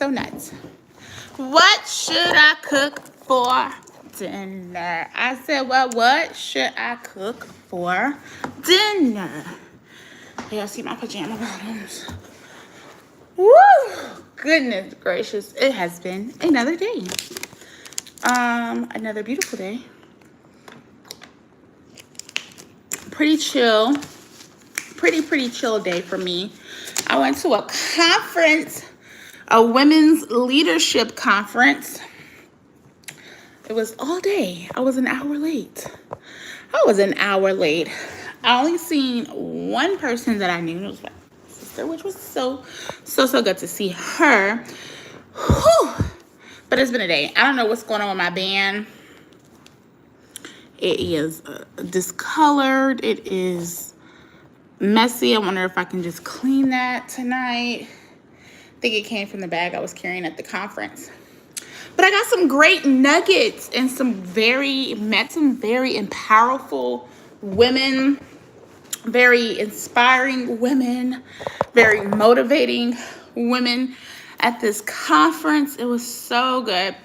So nuts. What should I cook for dinner? I said, well, what should I cook for dinner? Y'all see my pajama bottoms? Woo! Goodness gracious. It has been another day. Another beautiful day. Pretty chill. Pretty chill day for me. I went to a conference, a women's leadership conference. It was all day. I was an hour late. I only seen one person that I knew. It was my sister, which was so good to see her. Whew. But it's been a day. I don't know what's going on with my band. It is discolored. It is messy. I wonder if I can just clean that tonight. I think it came from the bag I was carrying at the conference. But I got some great nuggets and met some very powerful women, very inspiring women, very motivating women at this conference. It was so good.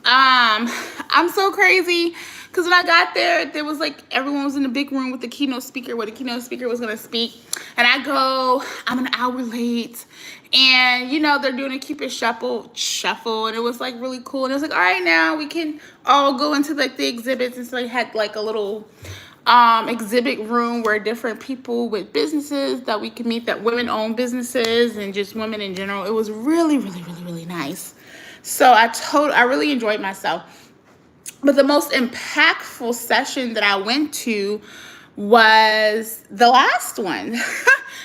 I'm so crazy because when I got there was like everyone was in the big room with the keynote speaker where the keynote speaker was going to speak. And I'm an hour late. And, they're doing a Cupid shuffle. And it was like really cool. And it was like, all right, now we can all go into like the exhibits. And so they had like a little exhibit room where different people with businesses that we could meet, that women own businesses and just women in general. It was really nice. So I really enjoyed myself. But the most impactful session that I went to was the last one.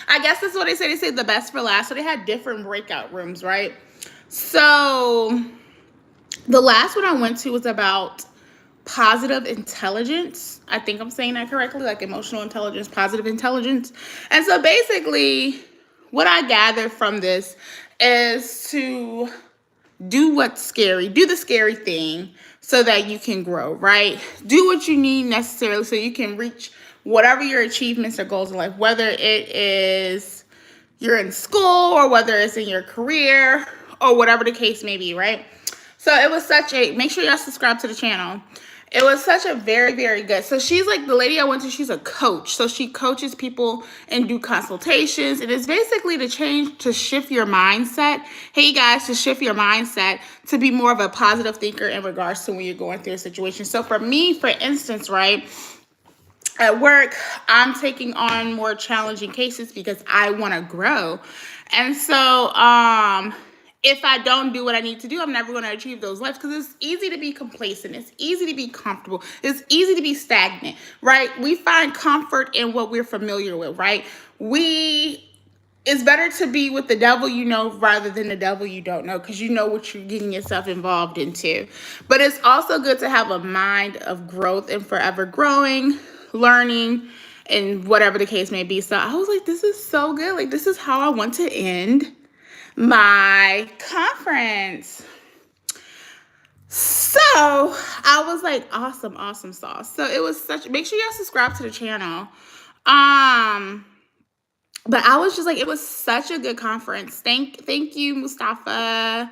I guess that's what they say. They say the best for last. So they had different breakout rooms, right? So the last one I went to was about positive intelligence. I think I'm saying that correctly, like emotional intelligence, positive intelligence. And so basically what I gathered from this is to do the scary thing so that you can grow, right? Do what you need necessarily so you can reach whatever your achievements or goals in life, whether it is you're in school or whether it's in your career or whatever the case may be, right? So it was make sure y'all subscribe to the channel. It was such a very good. So she's like the lady I went to, she's a coach. So she coaches people and do consultations. And it's basically to shift your mindset. Hey guys, to shift your mindset to be more of a positive thinker in regards to when you're going through a situation. So for me, for instance, right, at work, I'm taking on more challenging cases because I want to grow. And so, if I don't do what I need to do, I'm never going to achieve those lives because it's easy to be complacent. It's easy to be comfortable. It's easy to be stagnant, right? We find comfort in what we're familiar with, right? It's better to be with the devil you know rather than the devil you don't know because you know what you're getting yourself involved into. But it's also good to have a mind of growth and forever growing, learning, and whatever the case may be. So I was like, this is so good. Like, this is how I want to end my conference. So I was like, awesome sauce. So it was make sure y'all subscribe to the channel. But I was just like, it was such a good conference. Thank you, Mustafa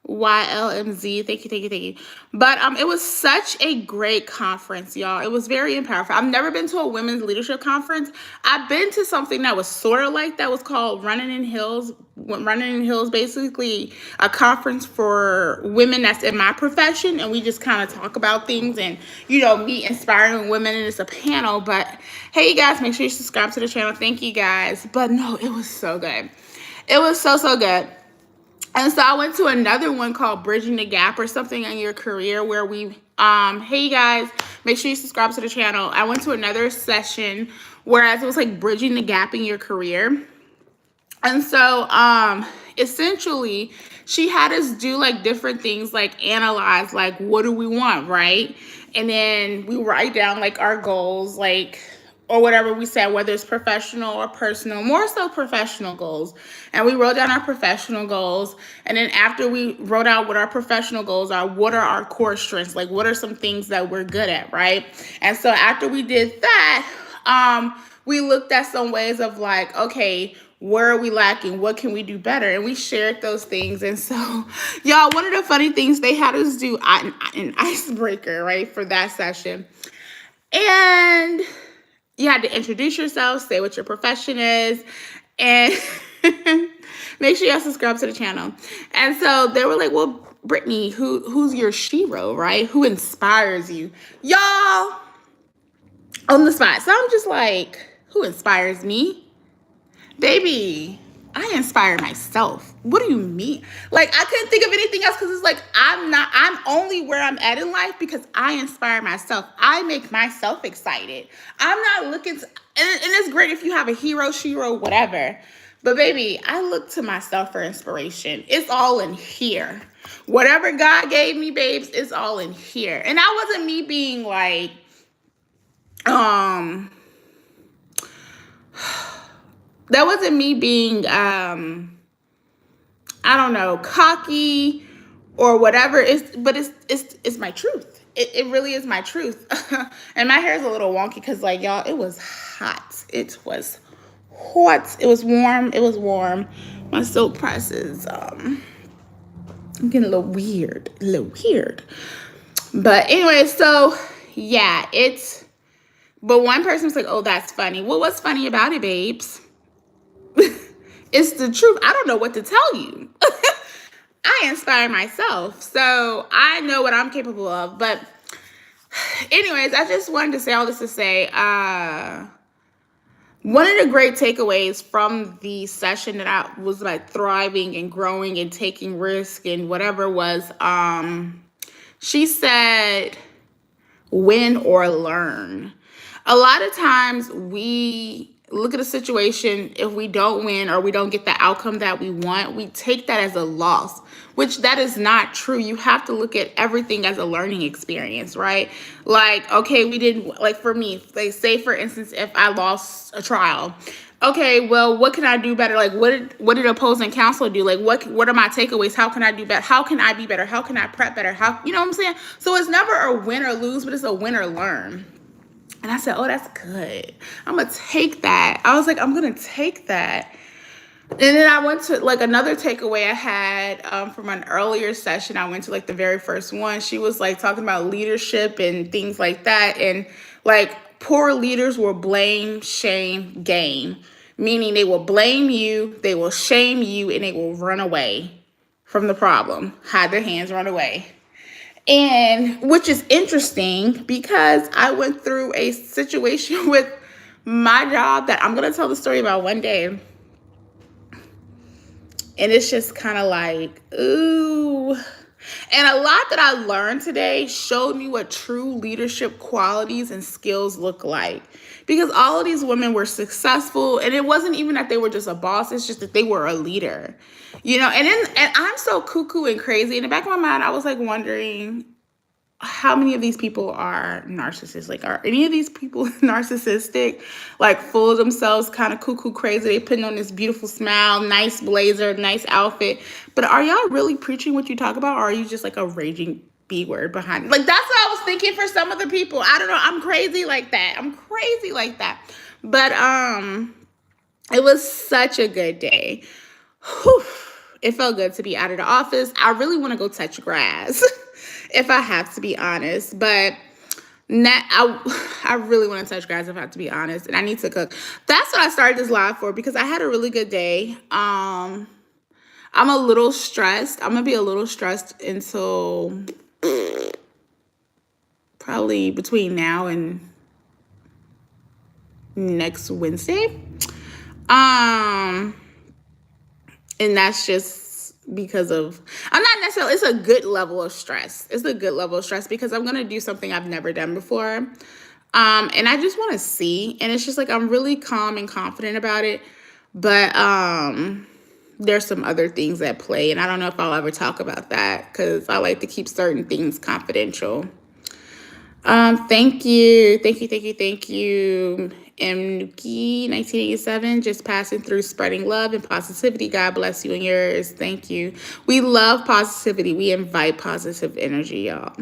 YLMZ. Thank you. But it was such a great conference, y'all. It was very empowering. I've never been to a women's leadership conference. I've been to something that was sort of like that. Was called Running in Hills. Running in Hills, basically a conference for women that's in my profession, and we just kind of talk about things and meet inspiring women, and it's a panel. But hey, you guys, make sure you subscribe to the channel. Thank you guys. But no, it was so good. It was so good. And so I went to another one called Bridging the Gap or something in your career where hey guys, make sure you subscribe to the channel. I went to another session whereas it was like bridging the gap in your career. And so essentially she had us do like different things, like analyze, like what do we want, right? And then we write down like our goals, like or whatever we said, whether it's professional or personal, more so professional goals. And we wrote down our professional goals. And then after we wrote out what our professional goals are, what are our core strengths? Like, what are some things that we're good at, right? And so after we did that, we looked at some ways of like, okay, Where are we lacking? What can we do better? And we shared those things. And so, y'all, one of the funny things, they had us do an icebreaker, right, for that session. And you had to introduce yourself, say what your profession is, and make sure y'all subscribe to the channel. And so they were like, well, Brittany, who's your shero, right? Who inspires you? Y'all, on the spot. So I'm just like, who inspires me? Baby, I inspire myself. What do you mean? Like, I couldn't think of anything else because it's like, I'm only where I'm at in life because I inspire myself. I make myself excited. I'm not looking to, and it's great if you have a hero, shero, whatever. But baby, I look to myself for inspiration. It's all in here. Whatever God gave me, babes, it's all in here. And that wasn't me being like, that wasn't me being, I don't know, cocky or whatever. But it's my truth. It really is my truth. And my hair is a little wonky because, like, y'all, it was hot. It was hot. It was warm. It was warm. My silk press is, I'm getting a little weird. But anyway, so yeah, but one person was like, oh, that's funny. Well, what's funny about it, babes? It's the truth. I don't know what to tell you. I inspire myself, so I know what I'm capable of. But anyways, I just wanted to say all this to say, one of the great takeaways from the session that I was like thriving and growing and taking risk and whatever was, she said, win or learn. A lot of times we look at a situation, if we don't win or we don't get the outcome that we want, we take that as a loss, which that is not true. You have to look at everything as a learning experience, right? Like, okay, we didn't, like for me, like say for instance, if I lost a trial, okay, well, what can I do better? Like, what did opposing counsel do? Like, what are my takeaways? How can I do better? How can I be better? How can I prep better? How, you know what I'm saying? So it's never a win or lose, but it's a win or learn. And I said, oh, that's good. I'm going to take that. I was like, I'm going to take that. And then I went to like another takeaway I had from an earlier session. I went to like the very first one. She was like talking about leadership and things like that. And like poor leaders will blame, shame, game. Meaning they will blame you, they will shame you, and they will run away from the problem. Hide their hands, run away. And which is interesting because I went through a situation with my job that I'm going to tell the story about one day. And it's just kind of like, ooh. And a lot that I learned today showed me what true leadership qualities and skills look like. Because all of these women were successful, and it wasn't even that they were just a boss, it's just that they were a leader. You know, and I'm so cuckoo and crazy. In the back of my mind, I was like wondering, how many of these people are narcissists? Like, are any of these people narcissistic? Like, full of themselves, kind of cuckoo crazy. They putting on this beautiful smile, nice blazer, nice outfit. But are y'all really preaching what you talk about? Or are you just like a raging B word behind it? Like, that's what I was thinking for some of the people. I don't know. I'm crazy like that. But it was such a good day. Whew. It felt good to be out of the office. I really want to go touch grass. If I have to be honest, but I really want to touch grass if I have to be honest, and I need to cook. That's what I started this live for, because I had a really good day. I'm a little stressed. I'm gonna be a little stressed until probably between now and next Wednesday. And that's just because of, I'm not necessarily, it's a good level of stress. It's a good level of stress because I'm going to do something I've never done before. And I just want to see, and it's just like, I'm really calm and confident about it. But there's some other things at play, and I don't know if I'll ever talk about that because I like to keep certain things confidential. Thank you. M. Nuki, 1987, just passing through, spreading love and positivity. God bless you and yours. Thank you. We love positivity. We invite positive energy, y'all.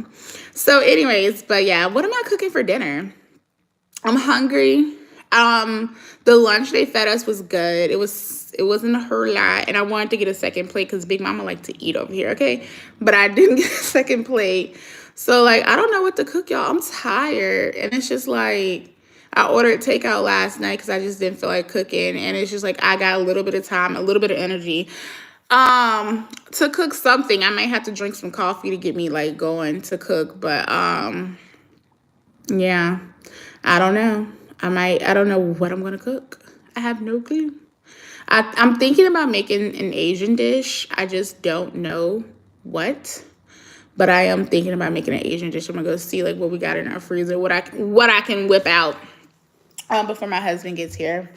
So anyways, but yeah, what am I cooking for dinner? I'm hungry. The lunch they fed us was good. It was It wasn't a whole lot. And I wanted to get a second plate because Big Mama liked to eat over here, okay? But I didn't get a second plate. So, like, I don't know what to cook, y'all. I'm tired. And it's just like, I ordered takeout last night because I just didn't feel like cooking. And it's just like, I got a little bit of time, a little bit of energy to cook something. I might have to drink some coffee to get me, like, going to cook. But, yeah, I don't know. I don't know what I'm going to cook. I have no clue. I'm thinking about making an Asian dish. I just don't know what. But I am thinking about making an Asian dish. I'm gonna go see like what we got in our freezer, what I can whip out before my husband gets here.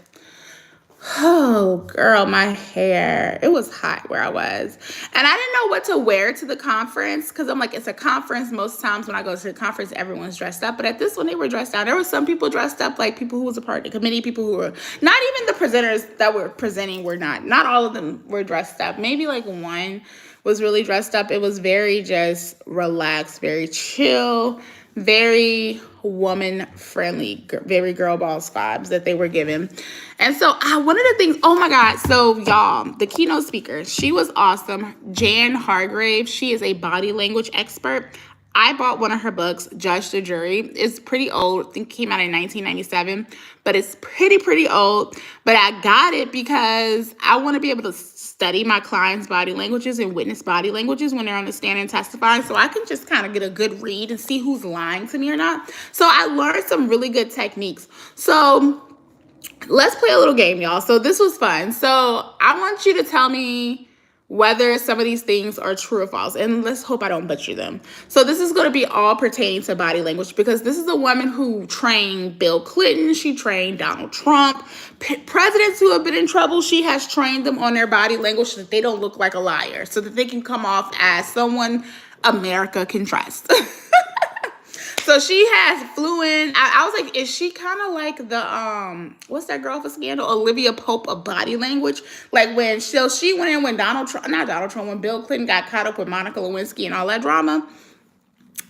Oh, girl, my hair. It was hot where I was. And I didn't know what to wear to the conference because I'm like, it's a conference. Most times when I go to the conference, everyone's dressed up. But at this one, they were dressed down. There were some people dressed up, like people who was a part of the committee, people who were not even the presenters that were presenting were not. Not all of them were dressed up. Maybe like one was really dressed up. It was very just relaxed, very chill, very woman friendly, very girl boss vibes that they were given. And so one of the things, oh my God, so y'all, the keynote speaker, she was awesome. Jan Hargrave, she is a body language expert. I bought one of her books, Judge the Jury. It's pretty old. I think it came out in 1997, but it's pretty old. But I got it because I want to be able to study my clients' body languages and witness body languages when they're on the stand and testifying, so I can just kind of get a good read and see who's lying to me or not. So I learned some really good techniques. So let's play a little game, y'all. So this was fun. So I want you to tell me whether some of these things are true or false. And let's hope I don't butcher them. So this is going to be all pertaining to body language because this is a woman who trained Bill Clinton. She trained Donald Trump. Presidents who have been in trouble, she has trained them on their body language so that they don't look like a liar, so that they can come off as someone America can trust. So she has fluent. I was like, is she kind of like the what's that girl for Scandal? Olivia Pope of body language. Like when she went in when when Bill Clinton got caught up with Monica Lewinsky and all that drama.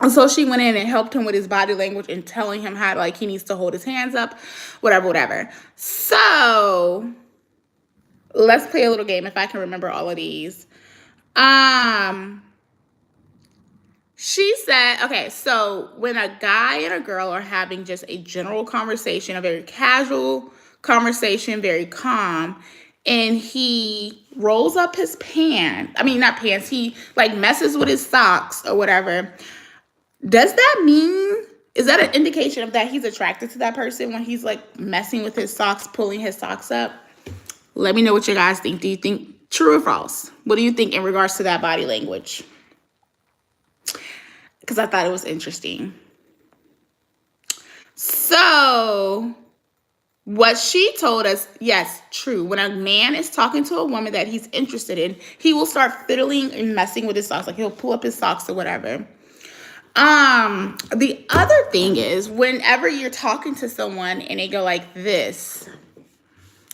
And so she went in and helped him with his body language and telling him how like he needs to hold his hands up, whatever. So let's play a little game if I can remember all of these. She said, okay, so when a guy and a girl are having just a general conversation, a very casual conversation, very calm, and he rolls up his he like messes with his socks or whatever, does that mean, is that an indication of that he's attracted to that person when he's like messing with his socks, pulling his socks up? Let me know what you guys think. Do you think true or false? What do you think in regards to that body language? Because I thought it was interesting. So what she told us, yes, true. When a man is talking to a woman that he's interested in, he will start fiddling and messing with his socks. Like he'll pull up his socks or whatever. The other thing is whenever you're talking to someone and they go like this,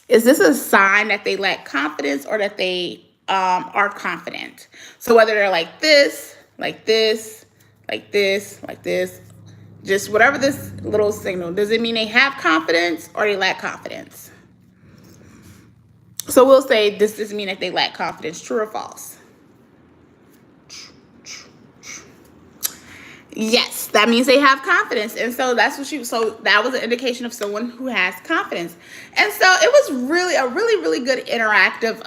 is this a sign that they lack confidence or that they are confident? So whether they're like this, like this, like this, like this, just whatever this little signal, does it mean they have confidence or they lack confidence? So we'll say this doesn't mean that they lack confidence, true or false? Yes, that means they have confidence. And so that was an indication of someone who has confidence. And so it was really a really good interactive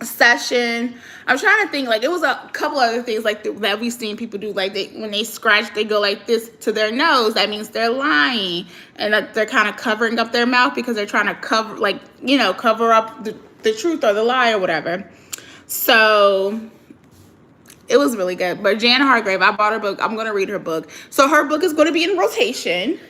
session. I'm trying to think, like it was a couple other things like that we've seen people do, like when they scratch, they go like this to their nose. That means they're lying, and that they're kind of covering up their mouth because they're trying to cover up the truth or the lie or whatever. So it was really good. But Jan Hargrave, I bought her book. I'm going to read her book. So her book is going to be in rotation.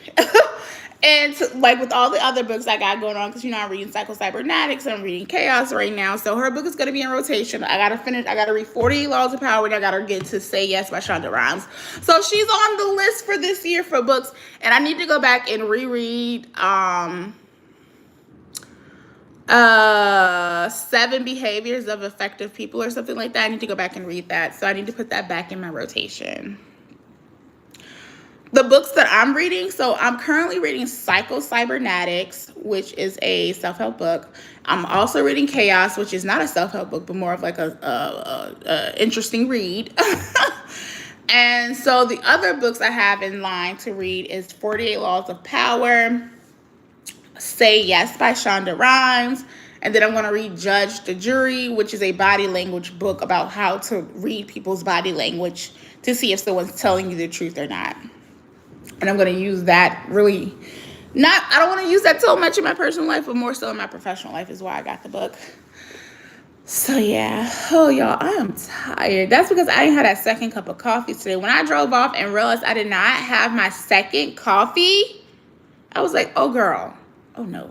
And like with all the other books I got going on, because I'm reading Psycho-Cybernetics, I'm reading Chaos right now. So her book is going to be in rotation. I got to read 48 Laws of Power, and I got to get to Say Yes by Shonda Rhimes. So she's on the list for this year for books. And I need to go back and reread 7 Behaviors of Effective People or something like that. I need to go back and read that. So I need to put that back in my rotation. the books that I'm reading, so I'm currently reading Psycho Cybernetics, which is a self-help book. I'm also reading Chaos, which is not a self-help book, but more of like a interesting read. And so the other books I have in line to read is 48 Laws of Power, Say Yes by Shonda Rhimes, and then I'm going to read Judge the Jury, which is a body language book about how to read people's body language to see if someone's telling you the truth or not. And I'm going to use that really, I don't want to use that so much in my personal life, but more so in my professional life is why I got the book. So yeah, oh y'all, I am tired. That's because I didn't have that second cup of coffee today. When I drove off and realized I did not have my second coffee, I was like, oh girl, oh no.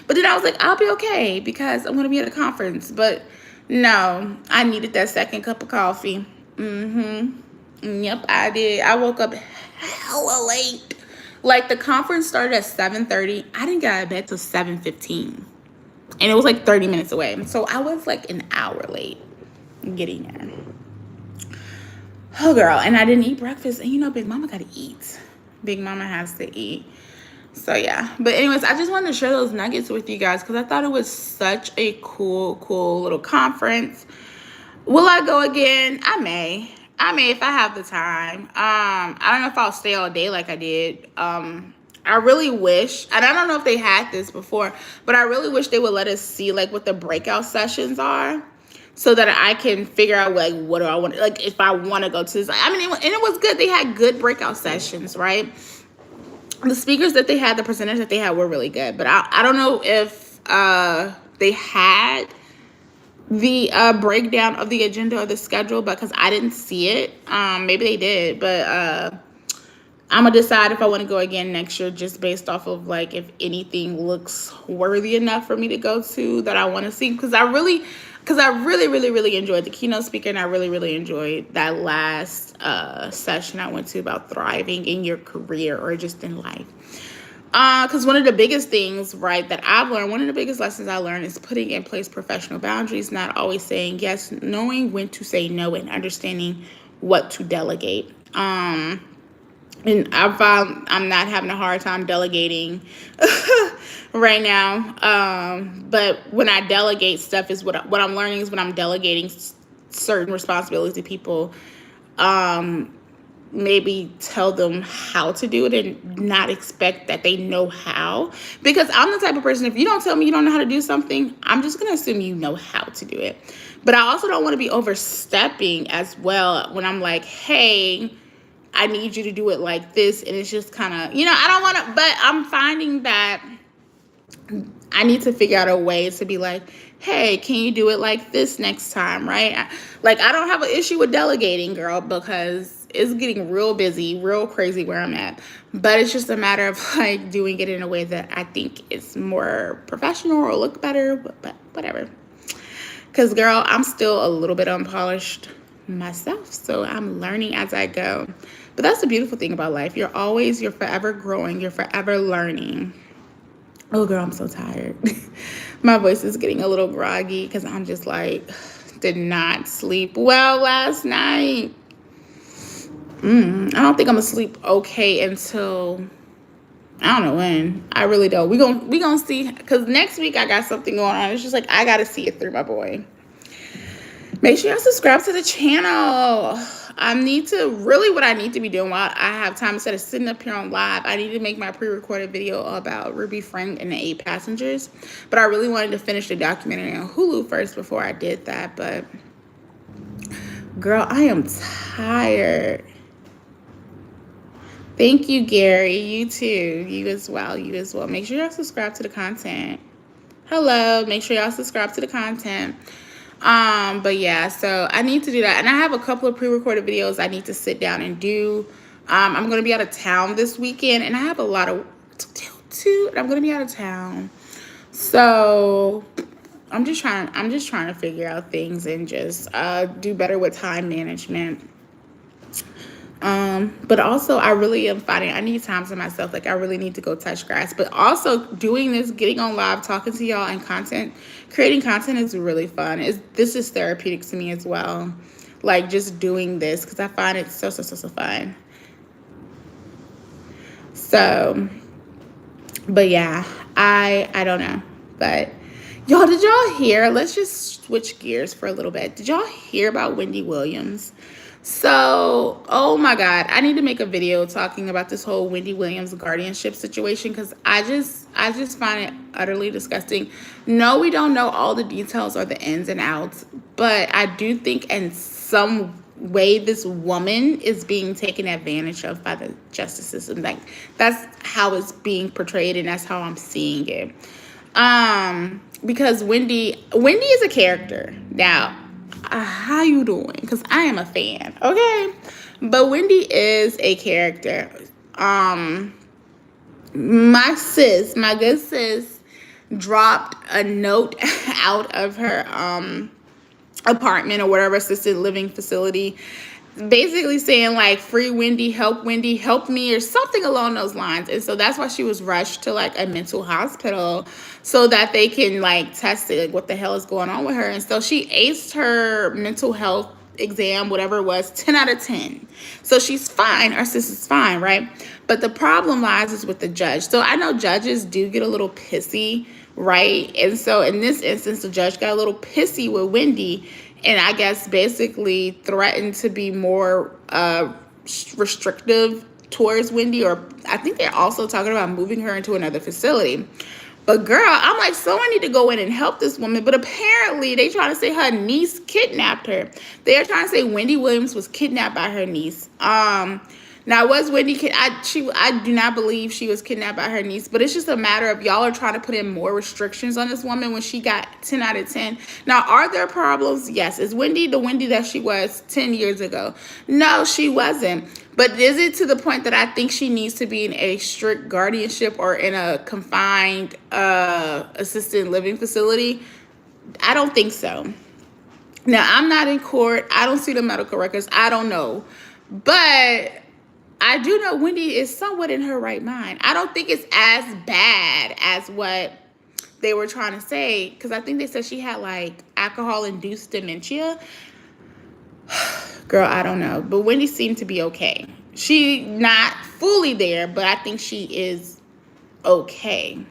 But then I was like, I'll be okay because I'm going to be at a conference. But no, I needed that second cup of coffee. Yep, I did. I woke up hella late. Like the conference started at 7:30. I didn't get out of bed till 7:15. And it was like 30 minutes away. So I was like an hour late getting there. Oh girl, and I didn't eat breakfast. And you know, Big Mama gotta eat. Big Mama has to eat. So yeah, but anyways, I just wanted to share those nuggets with you guys because I thought it was such a cool little conference. Will I go again? I may if I have the time. I don't know if I'll stay all day like I did. I really wish, and I don't know if they had this before, but I really wish they would let us see like what the breakout sessions are, so that I can figure out like what do I want, like if I want to go to this. I mean, and it was good. They had good breakout sessions, right? The speakers that they had, the presenters that they had were really good, but I don't know if they had the breakdown of the agenda or the schedule, because I didn't see it. Maybe they did, but I'm gonna decide if I want to go again next year, just based off of like if anything looks worthy enough for me to go to that I want to see. Because I really enjoyed the keynote speaker, and I really enjoyed that last session I went to about thriving in your career or just in life. Because one of the biggest things, right, that I've learned, one of the biggest lessons I learned is putting in place professional boundaries, not always saying yes, knowing when to say no, and understanding what to delegate. And I found I'm not having a hard time delegating right now. But when I delegate stuff is what I'm learning is when I'm delegating certain responsibilities to people, maybe tell them how to do it and not expect that they know how. Because I'm the type of person, if you don't tell me you don't know how to do something, I'm just going to assume you know how to do it. But I also don't want to be overstepping as well when I'm like, hey, I need you to do it like this. And it's just kind of, I don't want to, but I'm finding that I need to figure out a way to be like, hey, can you do it like this next time, right? I don't have an issue with delegating, girl, because it's getting real busy, real crazy where I'm at. But it's just a matter of like doing it in a way that I think is more professional or look better, but whatever. Because, girl, I'm still a little bit unpolished myself, so I'm learning as I go. But that's the beautiful thing about life. You're forever growing. You're forever learning. Oh, girl, I'm so tired. My voice is getting a little groggy because I'm just like, did not sleep well last night. I don't think I'm going to sleep okay until, I don't know when. I really don't. We gonna see, because next week I got something going on. It's just like, I got to see it through, my boy. Make sure you subscribe to the channel. What I need to be doing while I have time, instead of sitting up here on live, I need to make my pre-recorded video about Ruby Frank and the 8 passengers. But I really wanted to finish the documentary on Hulu first before I did that. But, girl, I am tired. Thank you, Gary. You too. You as well. Make sure y'all subscribe to the content. Hello. Make sure y'all subscribe to the content. But yeah, so I need to do that. And I have a couple of pre-recorded videos I need to sit down and do. I'm going to be out of town this weekend, and I have a lot of work to do too. I'm going to be out of town. So I'm just trying to figure out things and just do better with time management. But also I really am finding I need time to myself. Like I really need to go touch grass. But also doing this, getting on live, talking to y'all, and creating content is really fun. This is therapeutic to me as well. Like just doing this, because I find it so fun. So, but yeah, I don't know. But y'all, did y'all hear? Let's just switch gears for a little bit. Did y'all hear about Wendy Williams? So, oh my God, I need to make a video talking about this whole Wendy Williams guardianship situation because I just find it utterly disgusting. No, we don't know all the details or the ins and outs, but I do think in some way this woman is being taken advantage of by the justice system. Like, that's how it's being portrayed, and that's how I'm seeing it. Because Wendy is a character. Now, how you doing? Because I am a fan, okay? But Wendy is a character. My good sis, dropped a note out of her apartment or whatever assisted living facility, basically saying like, free Wendy, help me, or something along those lines. And so that's why she was rushed to like a mental hospital so that they can like test it, like what the hell is going on with her. And so she aced her mental health exam, whatever it was, 10 out of 10. So she's fine. Our sister's fine, right? But the problem lies is with the judge. So I know judges do get a little pissy, right? And so in this instance, the judge got a little pissy with Wendy, and I guess basically threatened to be more restrictive towards Wendy, or I think they're also talking about moving her into another facility. But girl, I'm like, someone need to go in and help this woman. But apparently they trying to say her niece kidnapped her. They're trying to say Wendy Williams was kidnapped by her niece. Now, was Wendy I do not believe she was kidnapped by her niece, but it's just a matter of y'all are trying to put in more restrictions on this woman when she got 10 out of 10. Now, are there problems? Yes. Is Wendy the Wendy that she was 10 years ago? No, she wasn't. But is it to the point that I think she needs to be in a strict guardianship or in a confined assisted living facility? I don't think so. Now, I'm not in court. I don't see the medical records. I don't know. But I do know Wendy is somewhat in her right mind. I don't think it's as bad as what they were trying to say, because I think they said she had like alcohol-induced dementia. Girl, I don't know. But Wendy seemed to be okay. She not fully there, but I think she is okay.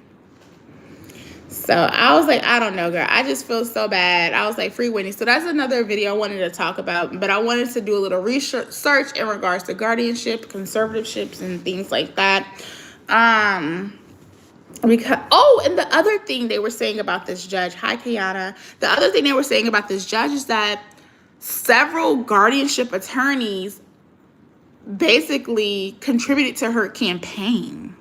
So I was like, I don't know, girl. I just feel so bad. I was like, free Wendy. So that's another video I wanted to talk about. But I wanted to do a little research in regards to guardianship, conservatorships, and things like that. Because and the other thing they were saying about this judge, hi Kiana. The other thing they were saying about this judge is that several guardianship attorneys basically contributed to her campaign.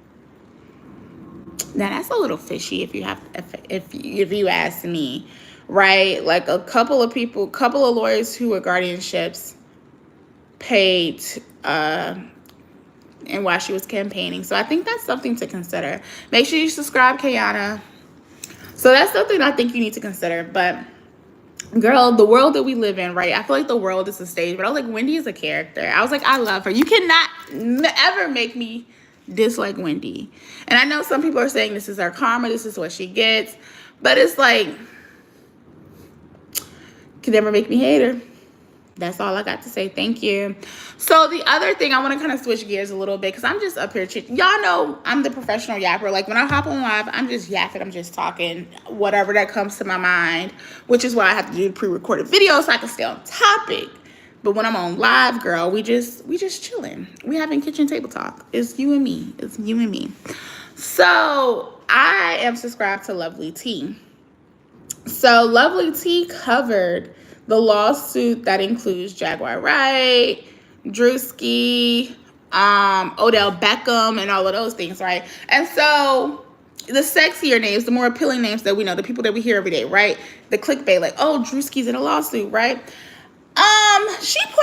Now that's a little fishy if you ask me, right? Like a couple of lawyers who were guardianships paid and while she was campaigning. So I think that's something to consider. Make sure you subscribe, Kiana. So that's something I think you need to consider. But girl, the world that we live in, right? I feel like the world is a stage, but I was like, Wendy is a character. I was like, I love her. You cannot ever make me dislike Wendy. And I know some people are saying this is her karma, this is what she gets, but it's like, can never make me hate her. That's all I got to say. Thank you. So the other thing, I want to kind of switch gears a little bit because I'm just up here. Y'all know I'm the professional yapper. Like when I hop on live, I'm just yapping. I'm just talking whatever that comes to my mind, which is why I have to do the pre-recorded video so I can stay on topic. But when I'm on live, girl, we just chilling. We having kitchen table talk. It's you and me. It's you and me. So I am subscribed to Lovely Tea. So Lovely Tea covered the lawsuit that includes Jaguar Wright, Drewski, Odell Beckham, and all of those things, right? And so the sexier names, the more appealing names that we know, the people that we hear every day, right? The clickbait, like, oh, Drewski's in a lawsuit, right? She put